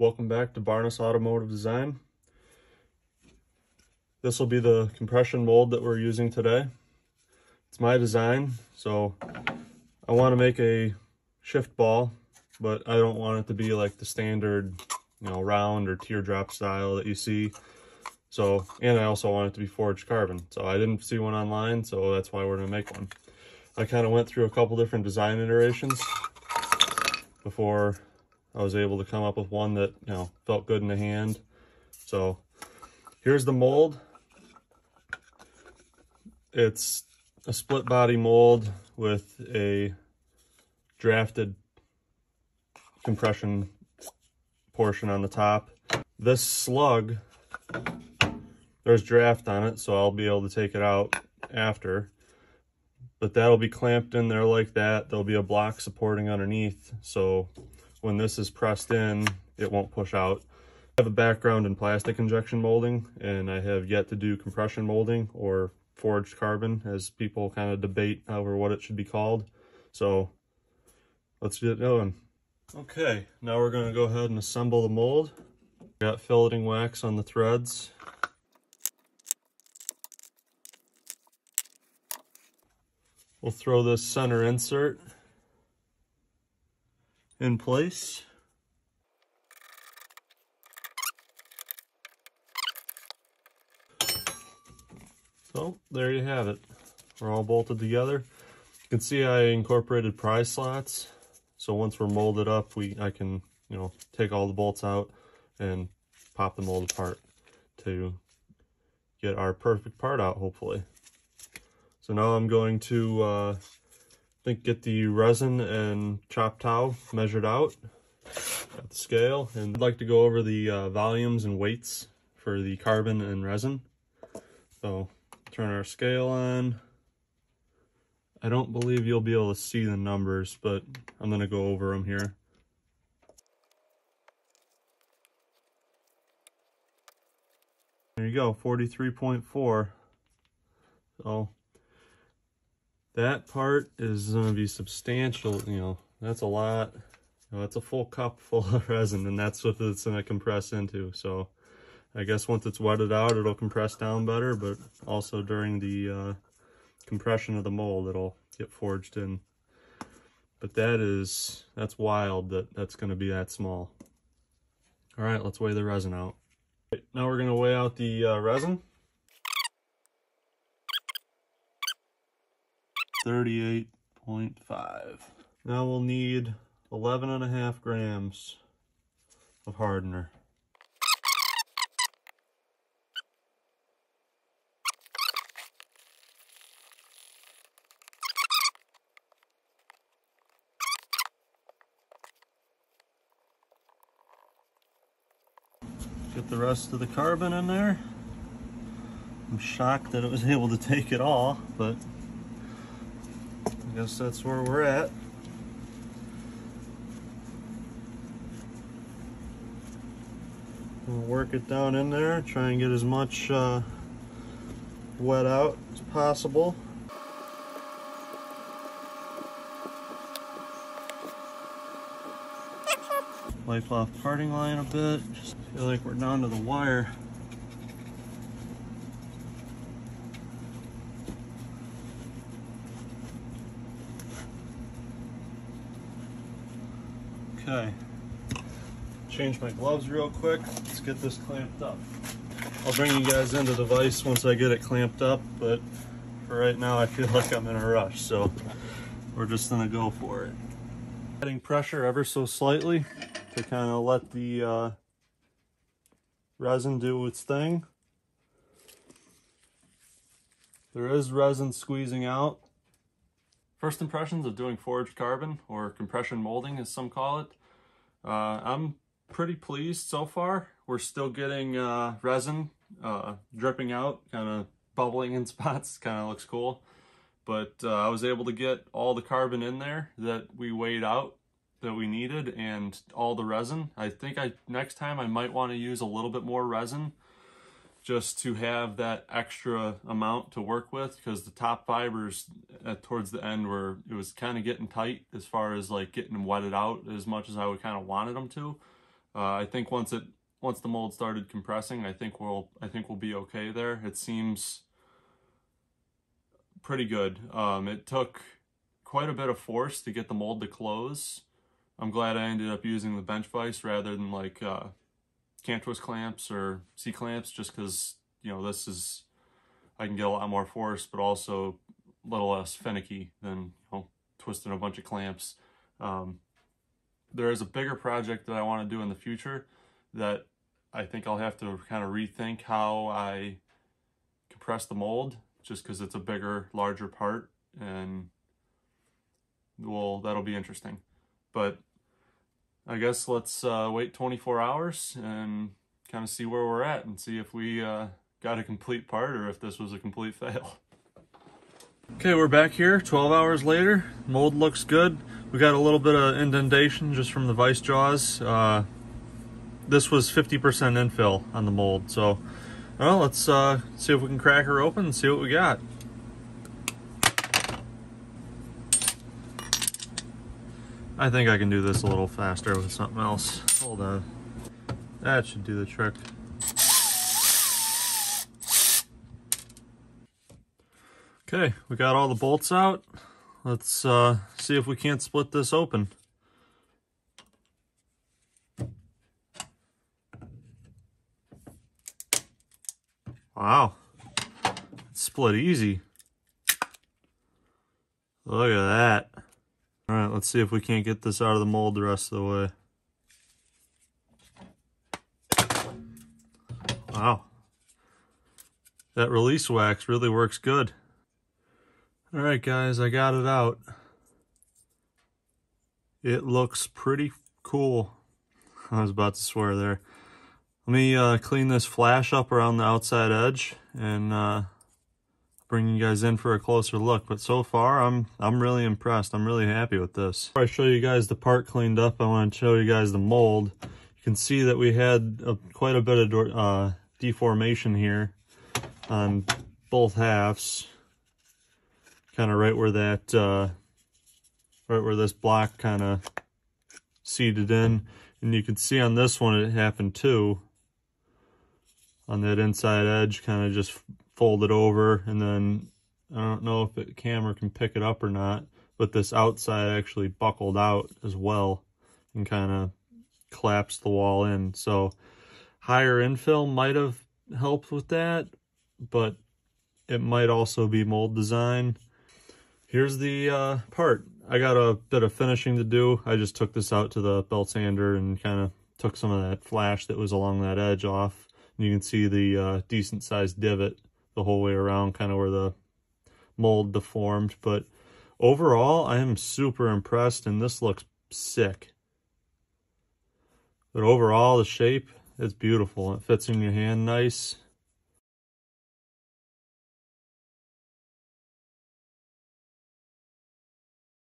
Welcome back to Barnes Automotive Design. This will be the compression mold that we're using today. It's my design, so I want to make a shift ball, but I don't want it to be like the standard, round or teardrop style that you see. So, and I also want it to be forged carbon. So I didn't see one online, so that's why we're gonna make one. I kind of went through a couple different design iterations before I was able to come up with one that, felt good in the hand. So here's the mold. It's a split body mold with a drafted compression portion on the top. This slug, there's draft on it, so I'll be able to take it out after. But that'll be clamped in there like that. There'll be a block supporting underneath, so when this is pressed in, it won't push out. I have a background in plastic injection molding, and I have yet to do compression molding or forged carbon, as people kind of debate over what it should be called. So let's get going. Okay, now we're going to go ahead and assemble the mold. Got filleting wax on the threads. We'll throw this center insert in place. So there you have it. We're all bolted together. You can see I incorporated pry slots. So once we're molded up, I can, take all the bolts out and pop the mold apart to get our perfect part out, hopefully. So now I'm going to, get the resin and chop towel measured out at the scale. And I'd like to go over the volumes and weights for the carbon and resin. So turn our scale on. I don't believe you'll be able to see the numbers, but I'm going to go over them here. There you go, 43.4. So that part is going to be substantial, that's a lot. That's a full cup full of resin, and that's what it's going to compress into. So I guess once it's wetted out, it'll compress down better, but also during the compression of the mold, it'll get forged in. But that's wild that that's going to be that small. All right, let's weigh the resin out. Now we're going to weigh out the resin. 38.5. Now we'll need 11.5 grams of hardener. Get the rest of the carbon in there. I'm shocked that it was able to take it all, but I guess that's where we're at. We'll work it down in there, try and get as much wet out as possible. Wipe off parting line a bit. Just feel like we're down to the wire. Okay. Change my gloves real quick. Let's get this clamped up. I'll bring you guys into the vise once I get it clamped up, but for right now I feel like I'm in a rush, so we're just gonna go for it. Adding pressure ever so slightly to kind of let the resin do its thing. There is resin squeezing out. First impressions of doing forged carbon, or compression molding as some call it. I'm pretty pleased so far. We're still getting resin dripping out, kind of bubbling in spots, kind of looks cool. But I was able to get all the carbon in there that we weighed out that we needed, and all the resin. I think next time I might want to use a little bit more resin just to have that extra amount to work with, because the top fibers towards the end it was kind of getting tight as far as like getting them wetted out as much as I would kind of wanted them to. I think once the mold started compressing, I think we'll be okay there. It seems pretty good. It took quite a bit of force to get the mold to close. I'm glad I ended up using the bench vise rather than like cant twist clamps or C-clamps, just because, you know, I can get a lot more force, but also a little less finicky than, you know, twisting a bunch of clamps. There is a bigger project that I want to do in the future that I think I'll have to kind of rethink how I compress the mold, just because it's a bigger, larger part, and well, that'll be interesting. But I guess let's wait 24 hours and kind of see where we're at and see if we got a complete part or if this was a complete fail. Okay, we're back here 12 hours later. Mold looks good. We got a little bit of indentation just from the vise jaws. This was 50% infill on the mold. So, well, let's see if we can crack her open and see what we got. I think I can do this a little faster with something else. Hold on. That should do the trick. Okay, we got all the bolts out. Let's see if we can't split this open. Wow, it's split easy. Look at that. All right, let's see if we can't get this out of the mold the rest of the way. Wow, that release wax really works good. All right, guys, I got it out. It looks pretty cool. I was about to swear there. Let me clean this flash up around the outside edge and bring you guys in for a closer look. But so far, I'm really impressed. I'm really happy with this. Before I show you guys the part cleaned up, I want to show you guys the mold. You can see that we had quite a bit of deformation here on both halves. Kind of right where that, right where this block kind of seated in. And you can see on this one it happened too. On that inside edge, kind of just folded over, and then I don't know if the camera can pick it up or not, but this outside actually buckled out as well and kind of collapsed the wall in. So higher infill might have helped with that, but it might also be mold design. Here's the part. I got a bit of finishing to do. I just took this out to the belt sander and kind of took some of that flash that was along that edge off. And you can see the decent sized divot the whole way around, kind of where the mold deformed. But overall, I am super impressed, and this looks sick. But overall, the shape is beautiful. It fits in your hand nice.